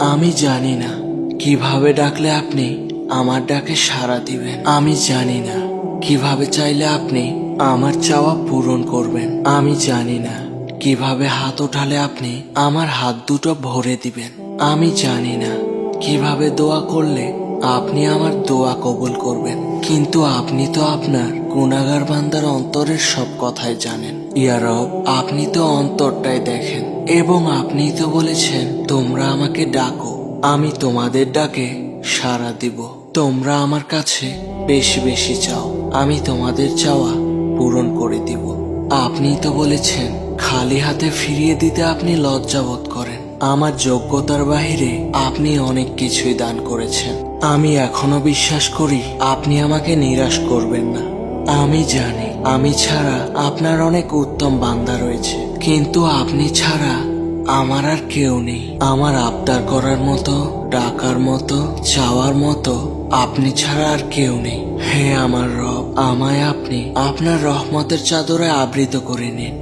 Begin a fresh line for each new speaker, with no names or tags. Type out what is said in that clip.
আমি জানি না কিভাবে ডাকলে আপনি আমার ডাকে সাড়া দিবেন। আমি জানি না কিভাবে চাইলে আপনি আমার চাওয়া পূরণ করবেন। আমি জানি না কিভাবে হাত ওঠালে আপনি আমার হাত দুটো ভরে দিবেন। আমি জানি না কিভাবে দোয়া করলে আপনি আমার দোয়া কবুল করবেন। কিন্তু আপনি তো আপনার গুনাহগার বান্দার অন্তরের সব কথাই জানেন। ইয়া রব, আপনি তো অন্তরটাই দেখেন এবং আপনি তো বলেছেন তোমরা আমাকে ডাকো, আমি তোমাদের ডাকে সাড়া দিব। তোমরা আমার কাছে বেশি বেশি চাও, আমি তোমাদের চাওয়া পূরণ করে দিব। আপনি তো বলেছেন খালি হাতে ফিরিয়ে দিতে আপনি লজ্জাবোধ করেন। আমার যোগ্যতার বাহিরে আপনি অনেক কিছুই দান করেছেন। আমি এখনো বিশ্বাস করি আপনি আমাকে নিরাশ করবেন না। আমি জানি আমি ছাড়া আপনার অনেক উত্তম বান্দা রয়েছে, কিন্তু আপনি ছাড়া আমার আর কেউ নেই। আমার আবদার করার মতো, ডাকার মতো, চাওয়ার মতো আপনি ছাড়া আর কেউ নেই। হে আমার রব, আমায় আপনি আপনার রহমতের চাদরে আবৃত করে নিন।